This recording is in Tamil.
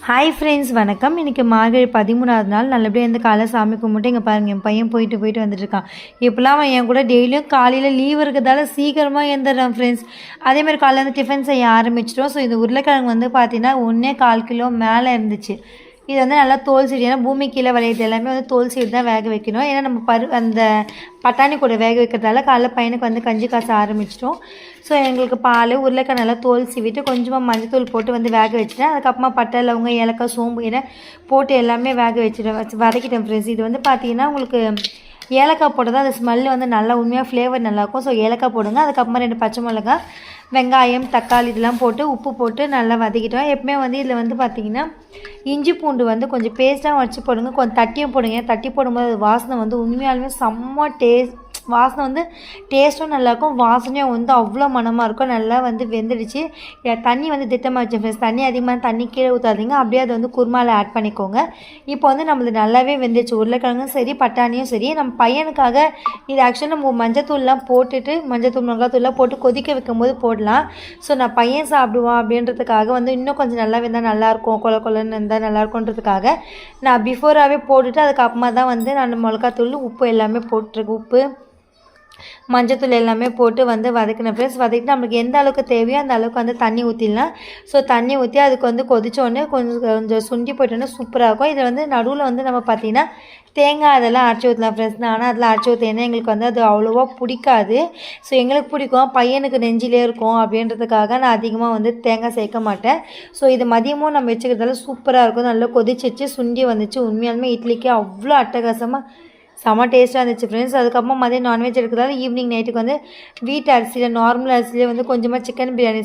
ஹாய் ஃப்ரெண்ட்ஸ், வணக்கம். இன்றைக்கி மார்கழி 13வது நாள். நல்லபடியாக வந்து காலைல சாமி கும்பிட்டு இங்கே பாருங்கள், என் பையன் போயிட்டு வந்துட்டுருக்கான். இப்போலாம் அவன் என் கூட டெய்லியும் காலையில் லீவ் இருக்கிறதால சீக்கிரமாக எழுந்துடுறான் ஃப்ரெண்ட்ஸ். அதேமாதிரி காலையில் வந்து டிஃபன் செய்ய ஆரம்பிச்சிட்டோம். ஸோ இந்த உருளைக்கிழங்கு வந்து பார்த்தீங்கன்னா 1.25 கிலோ மேலே இருந்துச்சு. இது வந்து நல்லா தோல் சீடு, ஏன்னா பூமி கீழே விளையிறது எல்லாமே வந்து தோல் சீடு தான் வேக வைக்கணும். ஏன்னா நம்ம அந்த பட்டாணி கூட வேக வைக்கிறதால காலைல பையனுக்கு வந்து கஞ்சி காச ஆரம்பிச்சிட்டோம். ஸோ எங்களுக்கு பால் உருளைக்கிழங்கு நல்லா தோல் சீவிட்டு கொஞ்சமாக மஞ்சத்தூள் போட்டு வந்து வேக வச்சுட்டேன். அதுக்கப்புறமா பட்டை லவங்க ஏலக்காய் சோம்பு என போட்டு எல்லாமே வேக வதக்கிட்டேன் ஃப்ரெண்ட்ஸ். இது வந்து பார்த்திங்கன்னா உங்களுக்கு ஏலக்காய் போட்டால் தான் அந்த ஸ்மெல்லு வந்து நல்லா உண்மையாக ஃப்ளேவர் நல்லாயிருக்கும். ஸோ ஏலக்காய் போடுங்க. அதுக்கப்புறமா 2 பச்சை மிளகாய், வெங்காயம், தக்காளி இதெல்லாம் போட்டு உப்பு போட்டு நல்லா வதக்கிட்டோம். எப்பவுமே வந்து இதில் வந்து பார்த்திங்கன்னா இஞ்சி பூண்டு வந்து கொஞ்சம் பேஸ்ட்டாக வச்சு போடுங்க, கொஞ்சம் தட்டியும் போடுங்க. தட்டி போடும்போது வாசனை வந்து உண்மையாலுமே செம்ம வாசனை வந்து டேஸ்ட்டும் நல்லாயிருக்கும், வாசனையும் வந்து அவ்வளோ மனமாக இருக்கும். நல்லா வந்து வெந்துடுச்சு. தண்ணி வந்து திட்டமாக வச்சேன் ஃப்ரெண்ட்ஸ். தண்ணி அதிகமாக தண்ணி கீழே ஊற்றாதீங்க, அப்படியே அதை வந்து குருமாவில் ஆட் பண்ணிக்கோங்க. இப்போ வந்து நம்மளுக்கு நல்லாவே வெந்துடுச்சு. உருளைக்கிழங்கும் சரி பட்டாணியும் சரி. நம்ம பையனுக்காக இது ஆக்சுவலாக நம்ம மஞ்சத்தூள்லாம் போட்டுட்டு மஞ்சத்தூள் மிளகாத்தூள்லாம் போட்டு கொதிக்க வைக்கும்போது போடலாம். ஸோ நான் பையன் சாப்பிடுவான் அப்படின்றதுக்காக வந்து இன்னும் கொஞ்சம் நல்லா வெந்தால் நல்லாயிருக்கும், கொலன்னு இருந்தால் நல்லாயிருக்குன்றதுக்காக நான் பிஃபோராகவே போட்டுட்டு அதுக்கப்புறமா தான் வந்து நான் மிளகாத்தூள் உப்பு எல்லாமே போட்டிருக்கேன். உப்பு மஞ்சத்தூள் எல்லாமே போட்டு வந்து வதக்கின ஃப்ரெண்ட்ஸ். வதக்கிட்டு நம்மளுக்கு எந்த அளவுக்கு தேவையோ அந்த அளவுக்கு வந்து தண்ணி ஊற்றிடலாம். ஸோ தண்ணி ஊற்றி அதுக்கு வந்து கொதிச்சோடனே கொஞ்சம் சுண்டி போயிட்டோன்னே சூப்பராக இருக்கும். இதில் வந்து நடுவில் வந்து நம்ம பார்த்திங்கன்னா தேங்காய் அதெல்லாம் அரைச்சி ஊற்றலாம் ஃப்ரெண்ட்ஸ். ஆனால் அதெல்லாம் அரைச்சி ஊற்றினா எங்களுக்கு வந்து அது அவ்வளோவா பிடிக்காது. ஸோ எங்களுக்கு பிடிக்கும், பையனுக்கு நெஞ்சிலே இருக்கும் அப்படின்றதுக்காக நான் அதிகமாக வந்து தேங்காய் சேர்க்க மாட்டேன். ஸோ இது மதியமும் நம்ம வச்சுக்கிறதால சூப்பராக இருக்கும். நல்லா கொதிச்சிச்சு, சுண்டி வந்துச்சு. உண்மையாலுமே இட்லிக்கு அவ்வளோ அட்டகாசமாக செம்ம டேஸ்ட்டாக இருந்துச்சு ஃப்ரெண்ட்ஸ். அதுக்கப்புறமா மதியம் நான்வெஜ் இருக்கிறதால ஈவினிங் நைட்டுக்கு வந்து வீட்டு அரிசியில் நார்மல் அரிசியில் வந்து கொஞ்சமாக சிக்கன் பிரியாணி